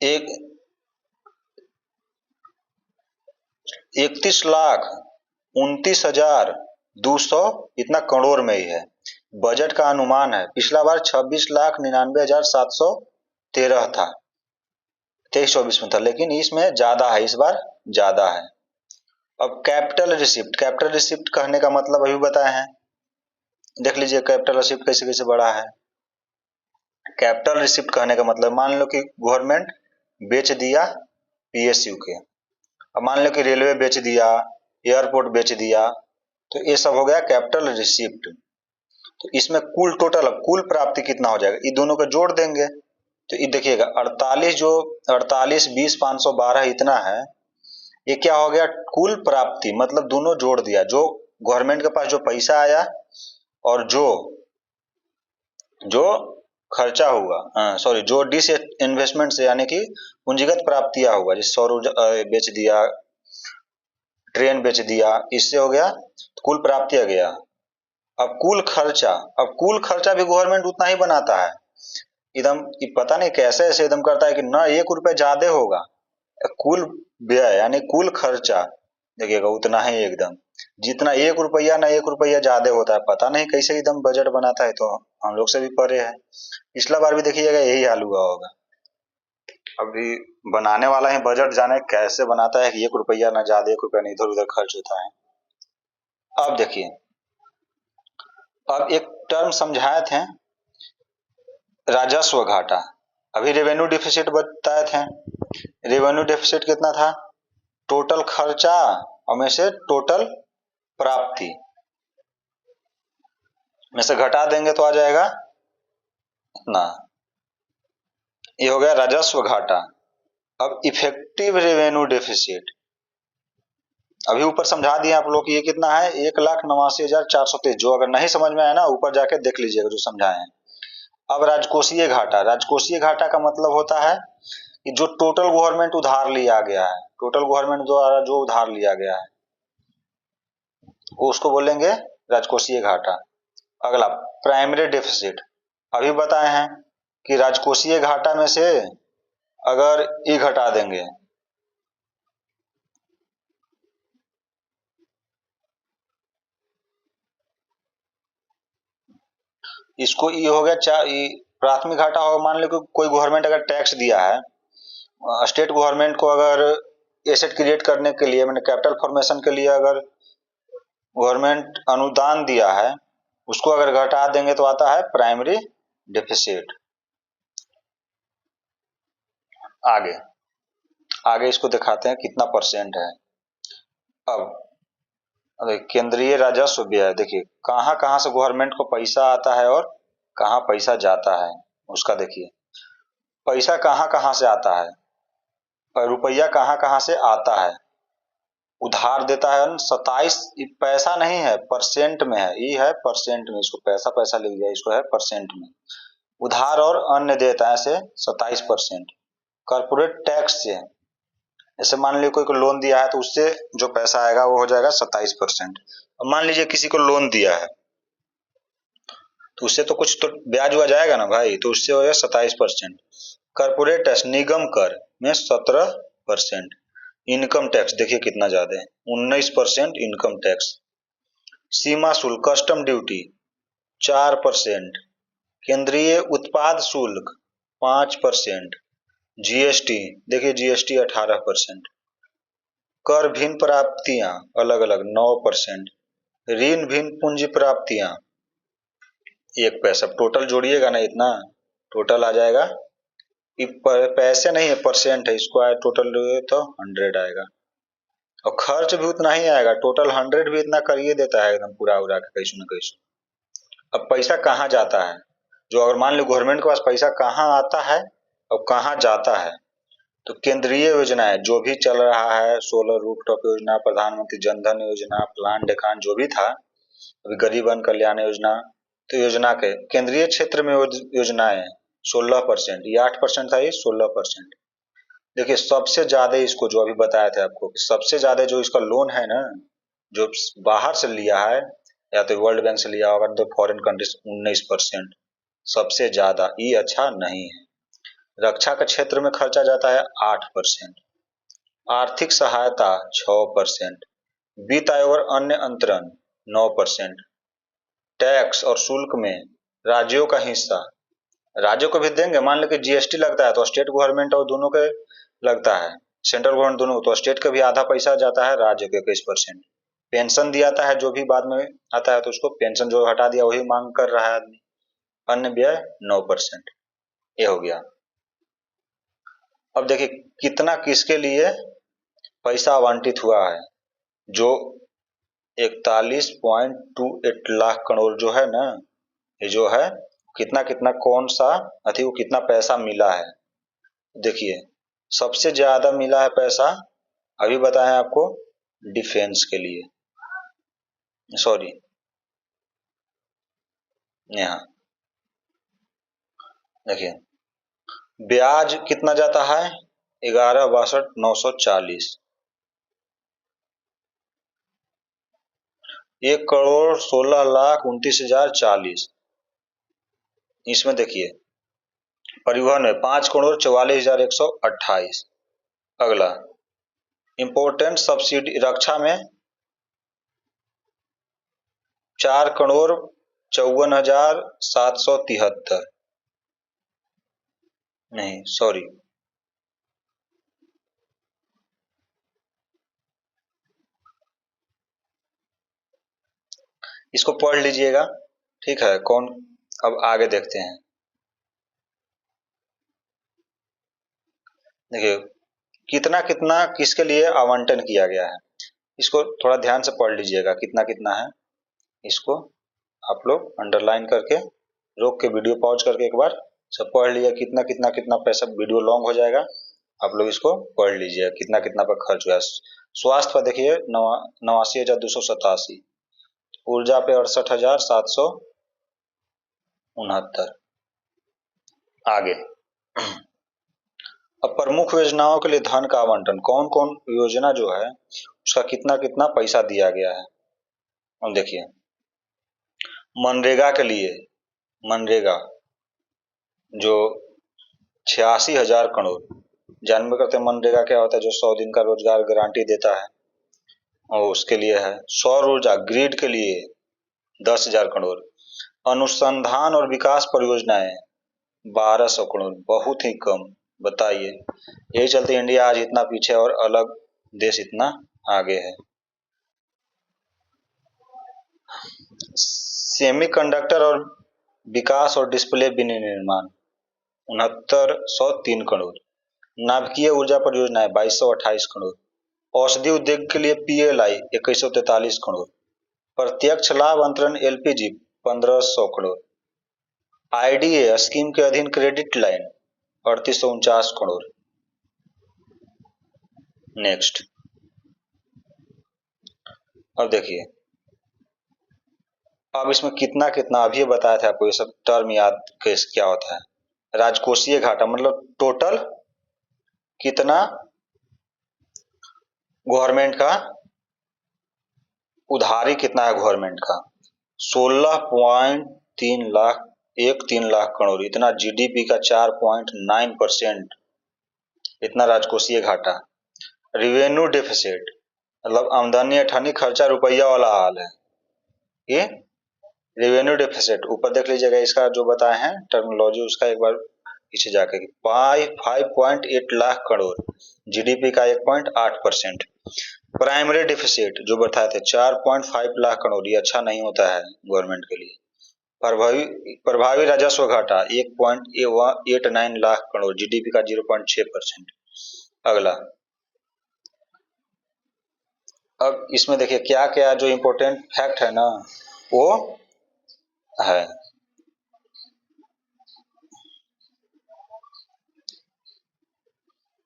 एक 31,29,200 इतना करोड़ में ही है। बजट का अनुमान है, पिछला बार 26,99,713 था, 23-24 में था, लेकिन इसमें ज्यादा है, इस बार ज्यादा है। अब कैपिटल रिसिप्ट, कैपिटल रिसिप्ट कहने का मतलब अभी बताए हैं, देख लीजिए कैपिटल रिसिप्ट कैसे कैसे बढ़ा है। कैपिटल रिसिप्ट कहने का मतलब मान लो कि गवर्नमेंट बेच दिया पीएसयू के, अब मान लो कि रेलवे बेच दिया, एयरपोर्ट बेच दिया, तो ये सब हो गया कैपिटल रिसिप्ट। तो इसमें कुल टोटल कुल प्राप्ति कितना हो जाएगा, ये दोनों को जोड़ देंगे, तो ये देखिएगा 48 जो 48,20,512 इतना है, ये क्या हो गया कुल प्राप्ति, मतलब दोनों जोड़ दिया, जो गवर्नमेंट के पास जो पैसा आया और जो जो खर्चा हुआ, सॉरी जो डिस इन्वेस्टमेंट से यानी कि पूंजीगत प्राप्तियां हुआ, जैसे सौर ऊर्जा बेच दिया, ट्रेन बेच दिया, इससे हो गया कुल प्राप्ति आ गया। अब कुल खर्चा, अब कुल खर्चा भी गवर्नमेंट उतना ही बनाता है, एकदम पता नहीं कैसे ऐसे एकदम करता है कि ना 1 रुपए ज्यादा होगा, कुल व्यय यानी कुल खर्चा देखिएगा उतना ही एकदम, जितना 1 रुपया ना 1 रुपया ज्यादा होता है, पता नहीं कैसे एकदम बजट बनाता है, तो हम लोग से भी परे है। पिछला बार भी देखिएगा यही हाल हुआ होगा। अभी बनाने वाला है बजट, जाने कैसे बनाता है कि 1 रुपया ना ज्यादा 1 रुपया नहीं इधर उधर खर्च होता है। अब देखिए, अब एक टर्म समझाए थे राजस्व घाटा, अभी रेवेन्यू डिफिसिट बताए थे। रेवेन्यू डिफिसिट कितना था? टोटल खर्चा और में से टोटल प्राप्ति में से घटा देंगे तो आ जाएगा इतना, ये हो गया राजस्व घाटा। अब इफेक्टिव रेवेन्यू डेफिसिट, अभी ऊपर समझा दिए आप लोग, ये कितना है? 1,89,423। जो अगर नहीं समझ में आया ना, ऊपर जाके देख लीजिएगा जो समझाए हैं। अब राजकोषीय घाटा, राजकोषीय घाटा का मतलब होता है कि जो टोटल गवर्नमेंट उधार लिया गया है, टोटल गवर्नमेंट द्वारा जो उधार लिया गया है उसको बोलेंगे राजकोषीय घाटा। अगला प्राइमरी डेफिसिट, अभी बताए हैं कि राजकोषीय घाटा में से अगर ई घटा देंगे इसको, ये हो गया प्राथमिक घाटा होगा। मान लो कि कोई गवर्नमेंट अगर टैक्स दिया है, स्टेट गवर्नमेंट को अगर एसेट क्रिएट करने के लिए, मैंने कैपिटल फॉर्मेशन के लिए अगर गवर्नमेंट अनुदान दिया है, उसको अगर घटा देंगे तो आता है प्राइमरी डेफिसिट। आगे आगे इसको दिखाते हैं कितना परसेंट है। अब केंद्रीय राजस्व व्यय, देखिए कहाँ कहाँ से गवर्नमेंट को पैसा आता है और कहाँ पैसा जाता है, उसका देखिए। पैसा कहाँ कहाँ से आता है, रुपया कहाँ कहाँ से आता है। उधार देता है 27, पैसा नहीं है, परसेंट में है, ये है परसेंट में, इसको पैसा पैसा लिख दिया, इसको है परसेंट में। उधार और अन्य देता है से 27%। कॉर्पोरेट टैक्स से, जैसे मान लीजिए कोई को लोन दिया है तो उससे जो पैसा आएगा वो हो जाएगा 27%। अब मान लीजिए किसी को लोन दिया है तो उससे तो कुछ तो ब्याज हुआ जाएगा ना भाई, तो उससे हो गया 27%। कॉर्पोरेट टैक्स, निगम कर में 17%। इनकम टैक्स देखिए कितना ज्यादा है, 19% इनकम टैक्स। सीमा शुल्क कस्टम ड्यूटी 4%। केंद्रीय उत्पाद शुल्क 5%। जीएसटी देखिए, जीएसटी 18%। कर भिन्न प्राप्तियां अलग अलग 9%। ऋण भिन्न पूंजी प्राप्तियां 1 पैसा। टोटल जोड़िएगा ना इतना, टोटल आ जाएगा, पैसे नहीं है परसेंट है, इसको आया टोटल तो 100 आएगा। और खर्च भी उतना ही आएगा, टोटल 100 भी इतना करिए देता है एकदम पूरा उड़ा के कैसे न कैसे। अब पैसा कहाँ जाता है, जो अगर मान लो गवर्नमेंट के पास पैसा कहाँ आता है और कहाँ जाता है, तो केंद्रीय योजनाएं जो भी चल रहा है, सोलर रूफटॉप योजना, प्रधानमंत्री जन धन योजना, प्लान डेकान जो भी था, अभी गरीबन कल्याण योजना, तो योजना के केंद्रीय क्षेत्र में योजनाएं 16%, ये 8% था, ये 16%। देखिए सबसे ज्यादा इसको जो अभी बताया था आपको, सबसे ज्यादा जो इसका लोन है ना, जो बाहर से लिया है या तो वर्ल्ड बैंक से लिया होगा, तो फॉरेन कंट्रीज 19%, सबसे ज्यादा। ये अच्छा नहीं है। रक्षा के क्षेत्र में खर्चा जाता है 8%। आर्थिक सहायता 6%। वित्त आयोग और अन्य अंतरण 9%। टैक्स और शुल्क में राज्यों का हिस्सा, राज्यों को भी देंगे। मान लो कि जीएसटी लगता है तो स्टेट गवर्नमेंट और दोनों के लगता है, सेंट्रल गवर्नमेंट दोनों, तो स्टेट का भी आधा पैसा जाता है, राज्य के 21%। पेंशन दिया जाता है, जो भी बाद में आता है तो उसको पेंशन जो हटा दिया वही मांग कर रहा है आदमी। अन्य व्यय 9%, ये हो गया। अब देखिए कितना किसके लिए पैसा आवंटित हुआ है, जो 41.28 लाख करोड़ जो है ना, ये जो है कितना कितना कौन सा अति को कितना पैसा मिला है। देखिए सबसे ज्यादा मिला है पैसा, अभी बताएं आपको, डिफेंस के लिए, सॉरी यहाँ देखिए ब्याज कितना जाता है, 11,62,940। 1,16,29,040। इसमें देखिए परिवहन में 5,44,128। अगला इंपोर्टेंट सब्सिडी रक्षा में 4,54,773 नहीं सॉरी, इसको पढ़ लीजिएगा, ठीक है। कौन, अब आगे देखते हैं। देखिए कितना कितना किसके लिए आवंटन किया गया है, इसको थोड़ा ध्यान से पढ़ लीजिएगा कितना कितना है। इसको आप लोग अंडरलाइन करके रोक के वीडियो पॉज करके एक बार सब पढ़ लीजिए, कितना कितना कितना पैसा, वीडियो लॉन्ग हो जाएगा, आप लोग इसको पढ़ लीजिए कितना कितना पर खर्च हुआ। स्वास्थ्य पर देखिए 89,287, ऊर्जा पे 68,769। आगे अब प्रमुख योजनाओं के लिए धन का आवंटन, कौन कौन योजना जो है उसका कितना कितना पैसा दिया गया है। अब देखिए मनरेगा के लिए, मनरेगा जो 86,000 करोड़, जानबे करते हैं मनरेगा क्या होता है, जो 100 दिन का रोजगार गारंटी देता है, और उसके लिए है। सौर ऊर्जा ग्रिड के लिए 10,000 करोड़। अनुसंधान और विकास परियोजनाएं 1,200 करोड़, बहुत ही कम, बताइए। यही चलते इंडिया आज इतना पीछे और अलग देश इतना आगे है। सेमीकंडक्टर और विकास और डिस्प्ले विनिर्माण 6903 करोड़। नाभिकीय ऊर्जा परियोजनाएं 2228 करोड़। औषधि उद्योग के लिए पीएलआई 2143 करोड़। प्रत्यक्ष लाभ अंतरण एलपीजी 1500 करोड़। आईडीए स्कीम के अधीन क्रेडिट लाइन 3849 करोड़। नेक्स्ट, अब देखिए, अब इसमें कितना कितना अभी बताया था आपको, ये सब टर्म याद कैसे क्या होता है। राजकोषीय घाटा मतलब टोटल कितना गवर्नमेंट का उधारी, कितना है गवर्नमेंट का, 16.3 लाख, 1.3 लाख करोड़, इतना जीडीपी का 4.9%, इतना राजकोषीय घाटा। रिवेन्यू डेफिसिट मतलब आमदनी अठनी खर्चा रुपया वाला हाल है ये रेवेन्यू डेफिसिट। ऊपर देख लीजिएगा इसका जो बताए हैं टर्मिनोलॉजी, उसका एक बार पीछे जाकर 5.8 लाख करोड़, जीडीपी का 1.8%। प्राइमरी डेफिसिट जो बताए थे 4.5 लाख करोड़, ये अच्छा नहीं होता है गवर्नमेंट के लिए। प्रभावी राजस्व घाटा 1.89 लाख करोड़, जीडीपी का 0.6%। अगला, अब इसमें देखिए क्या क्या जो इंपॉर्टेंट फैक्ट है ना वो है।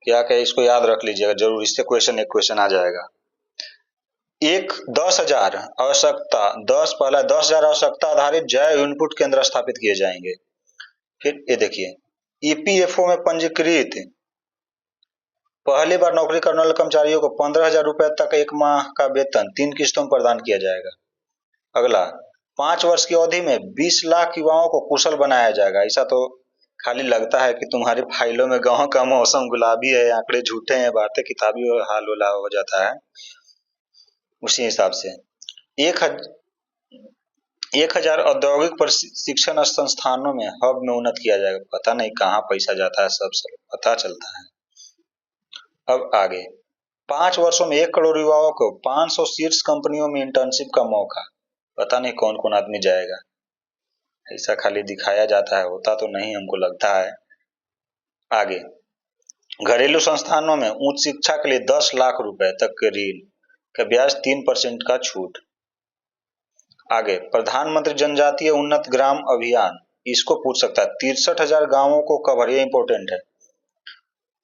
क्या क्या इसको याद रख लीजिएगा जरूर, इससे क्वेश्चन, एक क्वेश्चन आ जाएगा। एक 10,000 आवश्यकता, 10 पहला 10,000 आवश्यकता आधारित जैव इनपुट केंद्र स्थापित किए जाएंगे। फिर ये देखिए ईपीएफओ में पंजीकृत पहली बार नौकरी करने वाले कर्मचारियों को 15,000 रुपए तक एक माह का वेतन 3 किस्तों में प्रदान किया जाएगा। अगला, 5 वर्ष की अवधि में 20 लाख युवाओं को कुशल बनाया जाएगा। ऐसा तो खाली लगता है कि तुम्हारी फाइलों में गांव का मौसम गुलाबी है, आंकड़े झूठे हैं, बातें किताबी हाल हो जाता है। उसी हिसाब से 1,000 औद्योगिक प्रशिक्षण संस्थानों में हब में उन्नत किया जाएगा। पता नहीं कहाँ पैसा जाता है, सब पता चलता है। अब आगे 5 वर्षों में 1 करोड़ युवाओं को 500 शीर्ष कंपनियों में इंटर्नशिप का मौका। पता नहीं कौन कौन आदमी जाएगा, ऐसा खाली दिखाया जाता है, होता तो नहीं हमको लगता है। आगे घरेलू संस्थानों में उच्च शिक्षा के लिए 10 लाख रुपए तक के ऋण का ब्याज 3% का छूट। आगे प्रधानमंत्री जनजातीय उन्नत ग्राम अभियान, इसको पूछ सकता है। 63,000 गांवों को कवर, ये इंपॉर्टेंट है,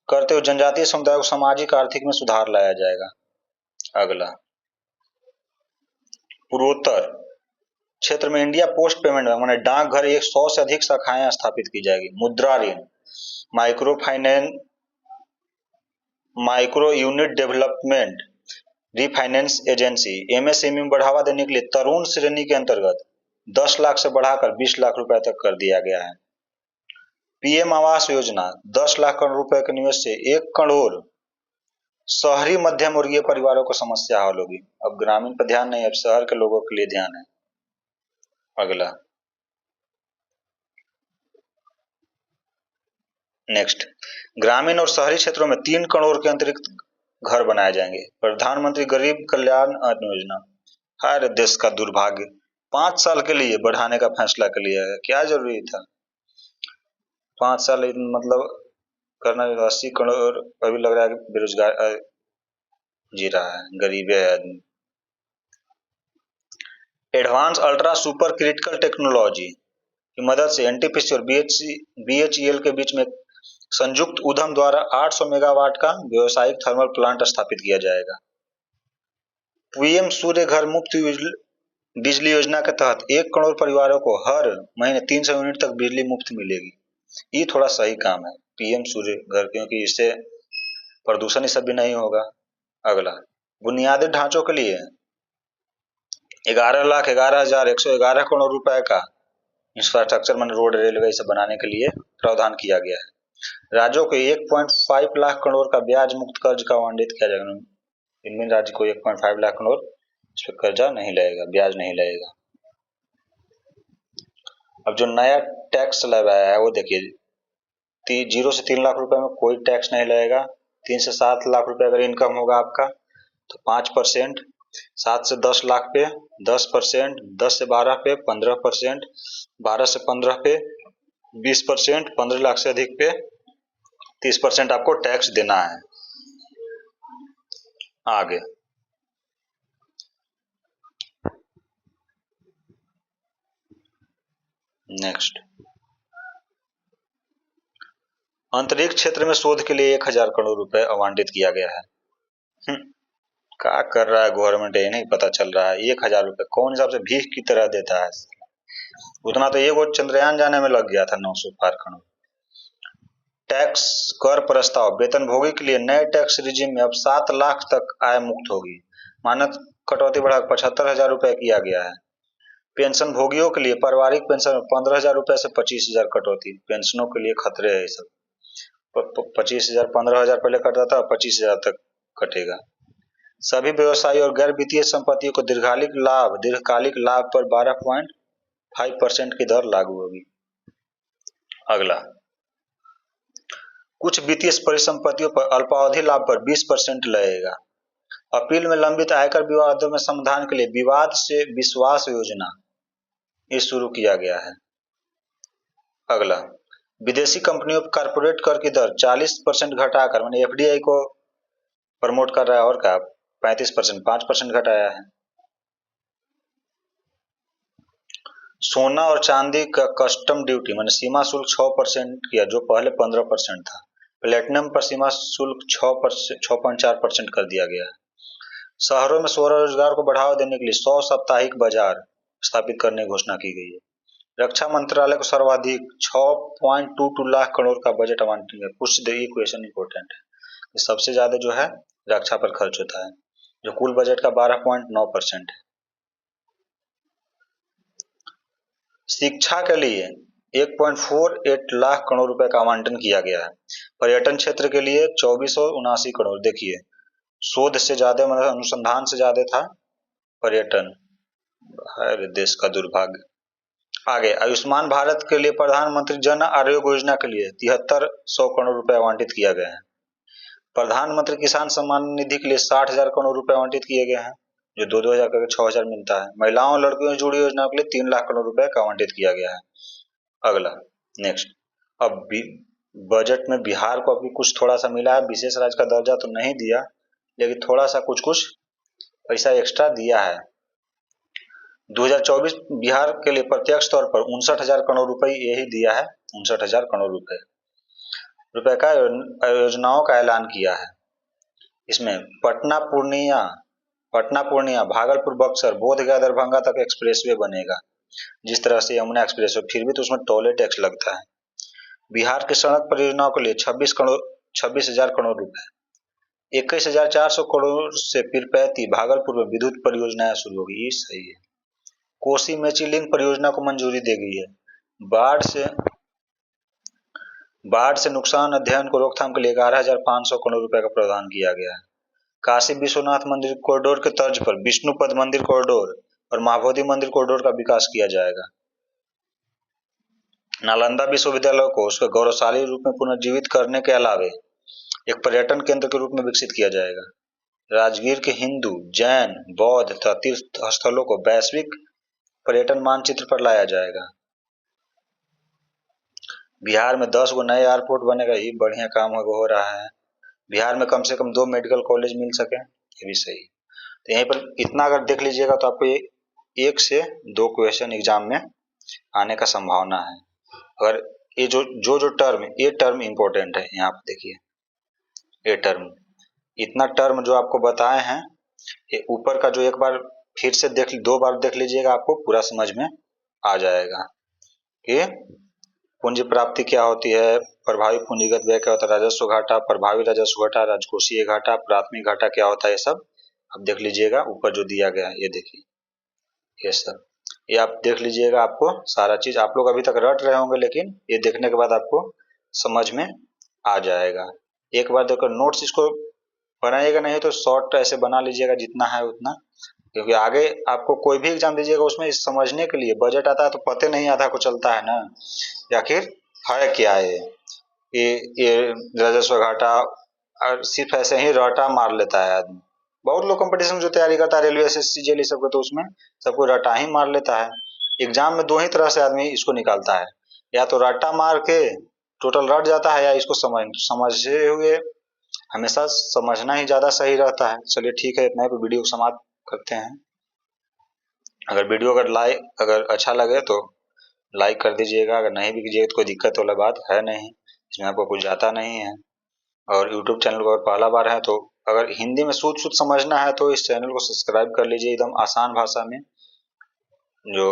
करते हुए जनजातीय समुदाय को सामाजिक आर्थिक में सुधार लाया जाएगा। अगला, पूर्वोत्तर क्षेत्र में इंडिया पोस्ट पेमेंट बैंक माने डाकघर 100 से अधिक शाखाएं स्थापित की जाएगी। मुद्रा ऋण, micro finance, micro unit development refinance agency, MSME में बढ़ावा देने के लिए तरुण श्रेणी के अंतर्गत 10 लाख से बढ़ाकर 20 लाख रुपए तक कर दिया गया है। पीएम आवास योजना 10 लाख करोड़ रुपए के निवेश से 1 करोड़ शहरी मध्यम वर्गीय परिवारों को समस्या हल होगी। अब ग्रामीण पर ध्यान नहीं, अब शहर के लोगों के लिए ध्यान है। अगला नेक्स्ट, ग्रामीण और शहरी क्षेत्रों में 3 करोड़ के अतिरिक्त घर बनाए जाएंगे। प्रधानमंत्री गरीब कल्याण अन्न योजना। हाय देश का दुर्भाग्य, 5 साल के लिए बढ़ाने का फैसला कर लिया है। क्या जरूरी था 5 साल मतलब करना? 80 करोड़ अभी लग रहा है कि बेरोजगार जी रहा है, गरीब है आदमी। Advance ultra super critical technology की मदद से एनटीपीसी और बीएचईएल के बीच में संयुक्त उद्यम द्वारा 800 मेगावाट का व्यावसायिक थर्मल प्लांट स्थापित किया जाएगा। पीएम सूर्य घर मुफ्त बिजली योजना के तहत 1 करोड़ परिवारों को हर महीने 300 यूनिट तक बिजली मुफ्त मिलेगी। ये थोड़ा सही काम है, पीएम सूर्य घर, क्योंकि इससे प्रदूषण ही सब भी नहीं होगा। अगला, बुनियादी ढांचों के लिए 11,11,111 करोड़ रुपए का इंफ्रास्ट्रक्चर मन रोड रेलवे से बनाने के लिए प्रावधान किया गया है। राज्यों को 1.5 लाख करोड़ का ब्याज मुक्त कर्ज का आवंटित किया जाएगा। इनमें राज्य को 1.5 लाख करोड़ इस पर कर्जा नहीं लगेगा, ब्याज नहीं लगेगा। अब जो नया टैक्स लगाया है वो देखिए, 0 से 3 लाख रुपए में कोई टैक्स नहीं लगेगा। 3 से 7 लाख रुपए अगर इनकम होगा आपका तो 5%, 7 से 10 लाख पे 10%, 10 से 12 पे 15%, 12 से 15 पे 20%, 15 लाख से अधिक पे 30% आपको टैक्स देना है। आगे नेक्स्ट, अंतरिक्ष क्षेत्र में शोध के लिए 1000 करोड़ रुपए आवंटित किया गया है। क्या कर रहा है गवर्नमेंट ये नहीं पता चल रहा है। 1000 रुपए कौन हिसाब से भीख की तरह देता है? उतना तो एक वो चंद्रयान जाने में लग गया था, 900 पार करोड़। टैक्स कर प्रस्ताव, वेतनभोगी के लिए नए टैक्स रिजिम में अब 7 लाख तक आय मुक्त होगी। मानक कटौती बढ़ाकर 75,000 रुपए किया गया है। पेंशन भोगियों के लिए पारिवारिक पेंशन 15,000 रुपए से 25,000 कटौती। पेंशनों के लिए खतरे है ये सब। 25,000, 15,000 पहले कटता था, 25,000 तक कटेगा। सभी व्यवसायी और गैर वित्तीय संपत्तियों को दीर्घकालिक लाभ पर 12.5% की दर लागू होगी। अगला, कुछ वित्तीय परिसंपत्तियों पर अल्पावधि लाभ पर 20% लगेगा। अपील में लंबित आयकर विवादों में समाधान के लिए विवाद से विश्वास योजना ये शुरू किया गया है। अगला, विदेशी कंपनियों पर कारपोरेट कर की दर 40% घटाकर, मैंने एफडीआई को प्रमोट कर रहा है और क्या 35%, 5% घटाया है। सोना और चांदी का कस्टम ड्यूटी मैंने सीमा शुल्क 6% किया, जो पहले 15% था। प्लेटिनम पर सीमा शुल्क 6.4% कर दिया गया है। शहरों में स्वरोजगार को बढ़ावा देने के लिए 100 साप्ताहिक बाजार स्थापित करने की घोषणा की गई है। रक्षा मंत्रालय को सर्वाधिक 6.22 लाख करोड़ का बजट आवंटित है। कुछ क्वेश्चन इंपोर्टेंट है, सबसे ज्यादा जो है रक्षा पर खर्च होता है, जो कुल बजट का 12.9% है। शिक्षा के लिए 1.48 लाख करोड़ रुपए का आवंटन किया गया है। पर्यटन क्षेत्र के लिए 2479 करोड़। देखिए, शोध से ज्यादा मतलब अनुसंधान से ज्यादा था पर्यटन। है देश का दुर्भाग्य। आगे, आयुष्मान भारत के लिए प्रधानमंत्री जन आरोग्य योजना के लिए 7300 करोड़ रुपए आवंटित किया गया है। प्रधानमंत्री किसान सम्मान निधि के लिए 60,000 करोड़ रुपए आवंटित किए गए हैं, जो 2,000 करके 6,000 मिलता है। महिलाओं और लड़कियों से जुड़ी योजना के लिए 3 लाख करोड़ रुपए का आवंटित किया गया है। अगला नेक्स्ट, अब बजट में बिहार को अभी कुछ थोड़ा सा मिला है। विशेष राज्य का दर्जा तो नहीं दिया, लेकिन थोड़ा सा कुछ कुछ पैसा एक्स्ट्रा दिया है। 2024 बिहार के लिए प्रत्यक्ष तौर पर 59,000 करोड़ रुपए यही दिया है। 59,000 करोड़ रुपए का योजनाओं का ऐलान किया है। इसमें पटना पूर्णिया, भागलपुर, बक्सर, बोधगया, दरभंगा तक एक्सप्रेसवे बनेगा। जिस तरह से यमुना एक्सप्रेसवे, फिर भी तो उसमें टोल टैक्स लगता है। बिहार की सड़क परियोजनाओं के लिए 26,000 करोड़ रुपए। 21,400 करोड़ से पीरपैंती भागलपुर में विद्युत परियोजनाएं शुरू होगी। ये सही है। कोसी मेची लिंक परियोजना को मंजूरी दे गई है। बाढ़ से नुकसान अध्ययन को रोकथाम के लिए 11,500 करोड़ रुपए का प्रावधान किया गया है। काशी विश्वनाथ मंदिर कॉरिडोर के तर्ज पर विष्णुपद मंदिर कॉरिडोर और महाबोधि मंदिर कॉरिडोर का विकास किया जाएगा। नालंदा विश्वविद्यालय को उसके गौरवशाली रूप में पुनर्जीवित करने के अलावे एक पर्यटन केंद्र के रूप में विकसित किया जाएगा। राजगीर के हिंदू, जैन, बौद्ध तथा तीर्थ स्थलों को वैश्विक पर्यटन मानचित्र पर लाया जाएगा। बिहार में 10 गो नए एयरपोर्ट बनेगा, ये बढ़िया काम हो रहा है। बिहार में कम से कम 2 मेडिकल कॉलेज मिल सके, ये भी सही। तो यहीं पर इतना अगर देख लीजिएगा तो आपको 1 से 2 क्वेश्चन एग्जाम में आने का संभावना है। अगर ये जो टर्म, ये टर्म इंपॉर्टेंट है, यहाँ पे देखिए ये टर्म, इतना टर्म जो आपको बताए हैं, ये ऊपर का जो एक बार फिर से 2 बार देख लीजिएगा, आपको पूरा समझ में आ जाएगा कि पूंजी प्राप्ति क्या होती है, प्रभावी पूंजीगत व्यय क्या होता है, राजस्व घाटा, प्रभावी राजस्व घाटा, राजकोषीय घाटा, प्राथमिक घाटा क्या होता है, ये सब आप देख लीजिएगा। ऊपर जो दिया गया है ये देखिए, ये सब ये आप देख लीजिएगा, आपको सारा चीज आप लोग अभी तक रट रहे होंगे, लेकिन ये देखने के बाद आपको समझ में आ जाएगा। एक बार देखो नोट्स इसको बनाइएगा, नहीं तो शॉर्ट ऐसे बना लीजिएगा जितना है उतना, क्योंकि आगे आपको कोई भी एग्जाम दीजिएगा उसमें इस समझने के लिए बजट आता है तो पते नहीं आधा को चलता है ना, आखिर है क्या ये राजस्व घाटा, और सिर्फ ऐसे ही रटा मार लेता है आदमी। बहुत लोग कंपटीशन जो तैयारी करता है रेलवे, एसएससी, जेल, सबको, तो उसमें सबको रटा ही मार लेता है। एग्जाम में 2 ही तरह से आदमी इसको निकालता है, या तो रट्टा मार के टोटल रट जाता है, या इसको समझे हुए हमेशा समझना ही ज्यादा सही रहता है। चलिए ठीक है, इतना ही, वीडियो को समाप्त करते हैं। अगर वीडियो अगर अच्छा लगे तो लाइक कर दीजिएगा, अगर नहीं भी कीजिएगा तो कोई दिक्कत वाला बात है नहीं, इसमें आपको कुछ जाता नहीं है। और यूट्यूब चैनल को अगर पहला बार है तो अगर हिंदी में शुद्ध समझना है तो इस चैनल को सब्सक्राइब कर लीजिए, एकदम आसान भाषा में जो